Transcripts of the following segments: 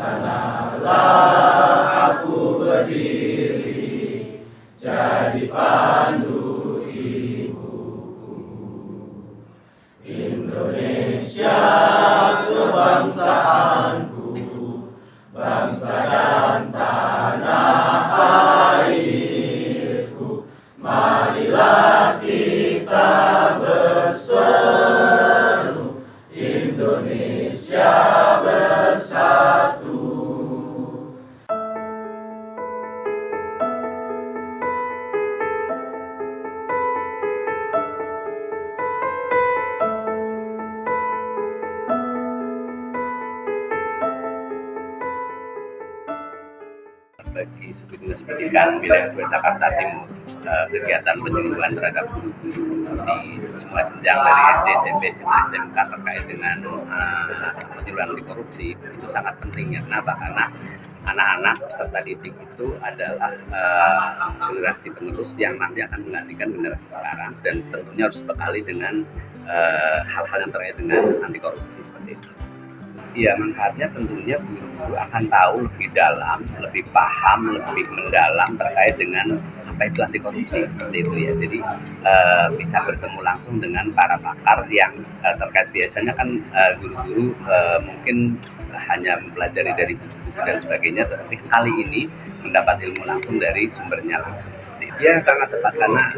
sanalah aku berdiri, jadi pandu ibuku. Indonesia kebangsaanku, bangsa dan tanah airku. Marilah kita berseru, Indonesia bersatu. Bagi Dinas Pendidikan Wilayah 2 Jakarta Timur, kegiatan penyuluhan terhadap guru-guru di semua jenjang dari SD, SMP, SMK terkait dengan penyuluhan anti korupsi itu sangat penting ya. Kenapa? Karena anak-anak peserta didik itu adalah generasi penerus yang nanti akan menggantikan generasi sekarang, dan tentunya harus bekali dengan hal-hal yang terkait dengan anti korupsi seperti itu. Ya, manfaatnya tentunya guru-guru akan tahu lebih dalam, lebih paham, lebih mendalam terkait dengan apa itu anti korupsi seperti itu ya. Jadi bisa bertemu langsung dengan para pakar yang terkait. Biasanya kan guru-guru mungkin hanya mempelajari dari buku-buku dan sebagainya, tetapi kali ini mendapat ilmu langsung dari sumbernya langsung. Ya, sangat tepat karena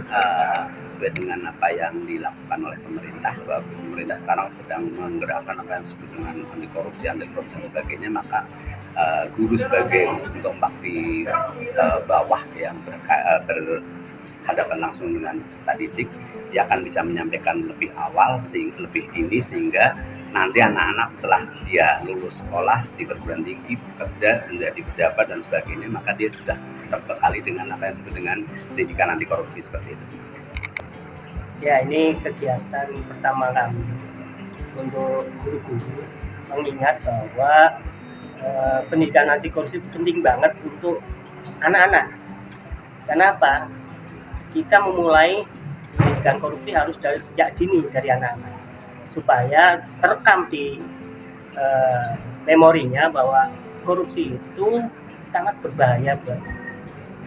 sesuai dengan apa yang dilakukan oleh pemerintah, bahwa pemerintah sekarang sedang menggerakkan apa yang disebut dengan anti korupsi dan sebagainya, maka guru sebagai ujung tombak di bawah yang berhadapan langsung dengan peserta didik, dia akan bisa menyampaikan lebih awal, lebih dini, sehingga nanti anak-anak setelah dia lulus sekolah di perguruan tinggi, bekerja, menjadi pejabat dan sebagainya, maka dia sudah terbekali dengan apa yang disebut dengan pendidikan anti korupsi seperti itu. Ya, ini kegiatan pertama kami untuk guru-guru mengingat bahwa pendidikan anti korupsi penting banget untuk anak-anak. Kenapa? Kita memulai pendidikan korupsi harus dari sejak dini dari anak-anak, supaya terekam di memorinya bahwa korupsi itu sangat berbahaya buat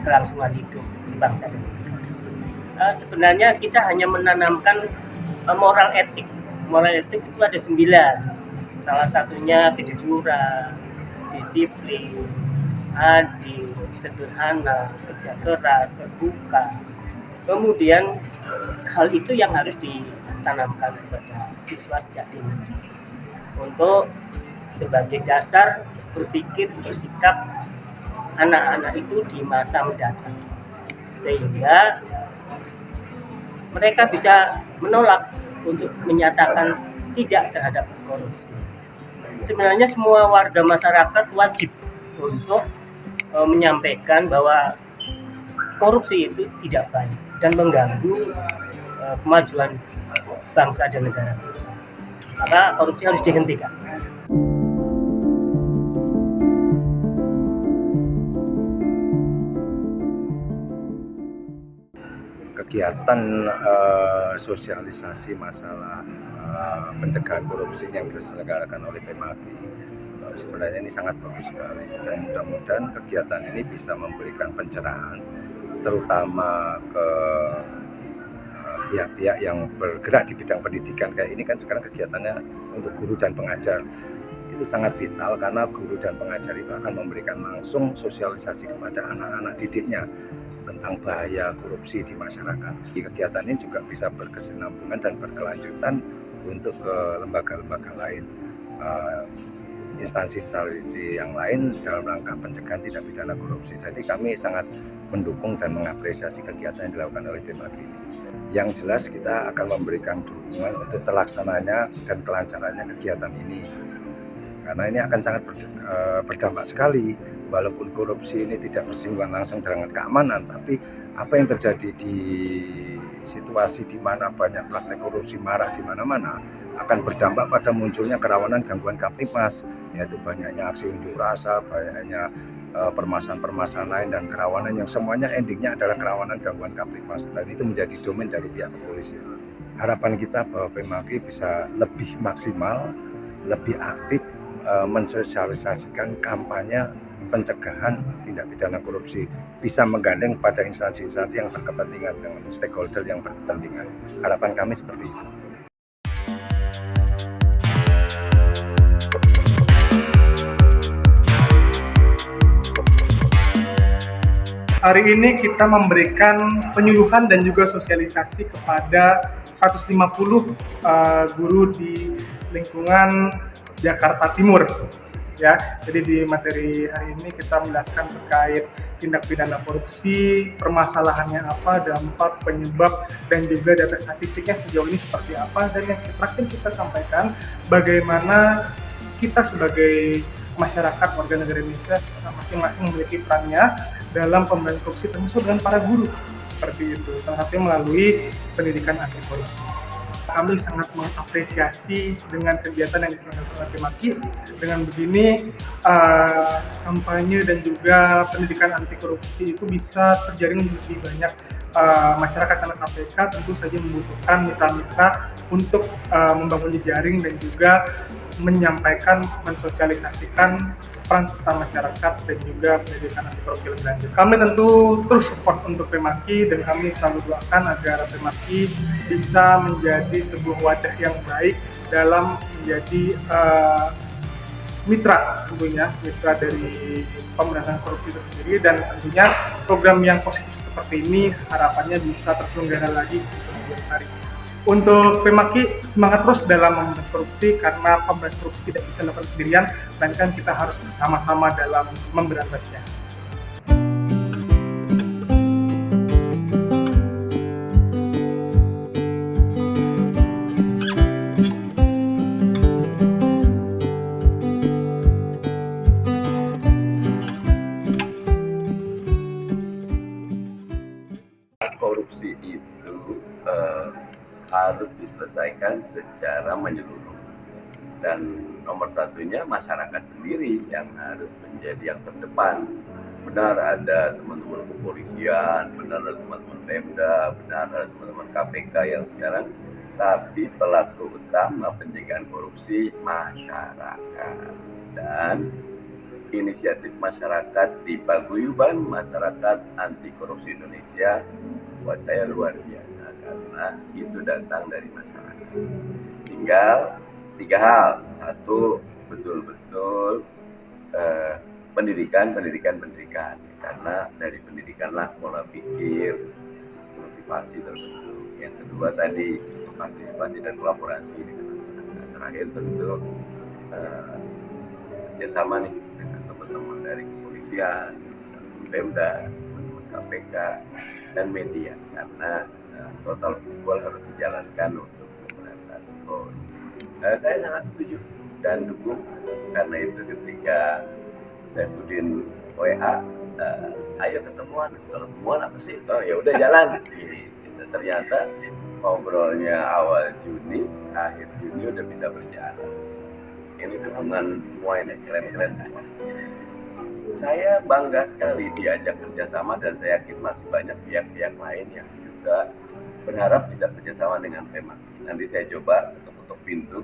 kelangsungan hidup di bangsa dan negara. Sebenarnya kita hanya menanamkan moral etik. Moral etik itu ada 9. Salah satunya kejujuran, disiplin, adil, sederhana, kerja keras, terbuka. Kemudian hal itu yang harus ditanamkan kepada siswa sejak dini untuk sebagai dasar berpikir, bersikap anak-anak itu di masa mendatang, sehingga mereka bisa menolak untuk menyatakan tidak terhadap korupsi. Sebenarnya semua warga masyarakat wajib untuk menyampaikan bahwa korupsi itu tidak baik dan mengganggu kemajuan bangsa dan negara kita. Maka korupsi harus dihentikan. Kegiatan sosialisasi masalah pencegahan korupsi yang diselenggarakan oleh PMAGI sebenarnya ini sangat bagus sekali, dan mudah-mudahan kegiatan ini bisa memberikan pencerahan terutama ke pihak-pihak yang bergerak di bidang pendidikan. Kayak ini kan sekarang kegiatannya untuk guru dan pengajar, itu sangat vital karena guru dan pengajar itu akan memberikan langsung sosialisasi kepada anak-anak didiknya tentang bahaya korupsi di masyarakat. Kegiatan ini juga bisa berkesinambungan dan berkelanjutan untuk ke lembaga-lembaga lain, instansi-instansi yang lain dalam rangka pencegahan tindak pidana korupsi. Jadi kami sangat mendukung dan mengapresiasi kegiatan yang dilakukan oleh PMAGI. Yang jelas kita akan memberikan dukungan untuk terlaksananya dan kelancarannya kegiatan ini, karena ini akan sangat berdampak sekali. Walaupun korupsi ini tidak bersinggungan langsung dengan keamanan, tapi apa yang terjadi di situasi di mana banyak praktek korupsi marak di mana-mana akan berdampak pada munculnya kerawanan gangguan Kamtibmas, yaitu banyaknya aksi unjuk rasa, banyaknya permasalahan-permasalahan lain dan kerawanan yang semuanya endingnya adalah kerawanan gangguan Kamtibmas, dan itu menjadi domain dari pihak kepolisian. Harapan kita bahwa PMAGI bisa lebih maksimal, lebih aktif mensosialisasikan kampanye pencegahan tindak pidana korupsi, bisa menggandeng pada instansi-instansi yang berkepentingan dengan stakeholder yang berkepentingan. Harapan kami seperti itu. Hari ini kita memberikan penyuluhan dan juga sosialisasi kepada 150 guru di lingkungan Jakarta Timur. Ya, jadi di materi hari ini kita menjelaskan terkait tindak pidana korupsi, permasalahannya apa, dampak, penyebab, dan juga data statistiknya sejauh ini seperti apa. Dan yang terakhir kita sampaikan bagaimana kita sebagai masyarakat warga negara Indonesia masing-masing memiliki perannya dalam pemberantasan korupsi, termasuk dengan para guru seperti itu, salah satunya melalui pendidikan anti korupsi. Kami sangat mengapresiasi dengan kegiatan yang diselenggarakan oleh Pemaki. Dengan begini kampanye dan juga pendidikan anti korupsi itu bisa terjaring lebih banyak masyarakat, karena KPK tentu saja membutuhkan mitra-mitra untuk membangun jejaring dan juga menyampaikan, mensosialisasikan peran serta masyarakat dan juga pendidikan anti korupsi lebih lanjut. Kami tentu terus support untuk Pemaki dan kami selalu doakan agar Pemaki bisa menjadi sebuah wadah yang baik dalam menjadi mitra, tentunya mitra dari pemberantasan korupsi itu sendiri, dan tentunya program yang positif seperti ini harapannya bisa terselenggara lagi di kemudian hari. Untuk Pemaki semangat terus dalam memberantas korupsi, karena pemberantasan korupsi tidak bisa dilakukan sendirian, melainkan kita harus bersama-sama dalam memberantasnya. Korupsi itu harus diselesaikan secara menyeluruh, dan nomor satunya masyarakat sendiri yang harus menjadi yang terdepan. Benar ada teman-teman kepolisian, benar ada teman-teman Pemda, benar ada teman-teman KPK yang sekarang, tapi pelaku utama pencegahan korupsi masyarakat. Dan inisiatif masyarakat di Paguyuban Masyarakat Anti Korupsi Indonesia buat saya luar biasa, karena itu datang dari masyarakat. Tinggal 3 hal. Satu, betul-betul pendidikan, karena dari pendidikanlah pola pikir, motivasi terbentuk. Yang kedua tadi, partisipasi dan kolaborasi dengan masyarakat. Terakhir tentu kerjasama nih dengan teman-teman dari kepolisian, Pemda, teman-teman KPK, dan media, karena total football harus dijalankan untuk memberantas korupsi. Saya sangat setuju dan dukung, karena itu ketika Saifuddin WA, ayo ketemuan. Kalau ketemuan apa sih? Oh ya udah jalan. Ternyata ngobrolnya awal Juni, akhir Juni udah bisa berjalan. Ini dukungan semua, ini keren-keren semua. Saya bangga sekali diajak kerjasama, dan saya yakin masih banyak pihak-pihak lain yang juga berharap bisa kerjasama dengan Pemaki. Nanti saya coba ketuk-ketuk pintu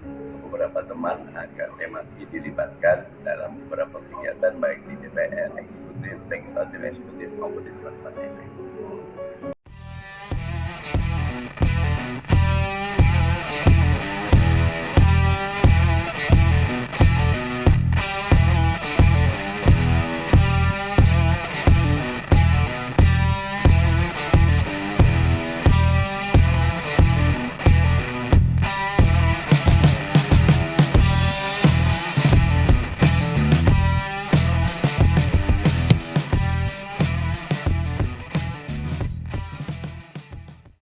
untuk beberapa teman agar Pemaki dilibatkan dalam beberapa kegiatan, baik di DPR, eksekutif, legislatif, maupun di tempat-tempat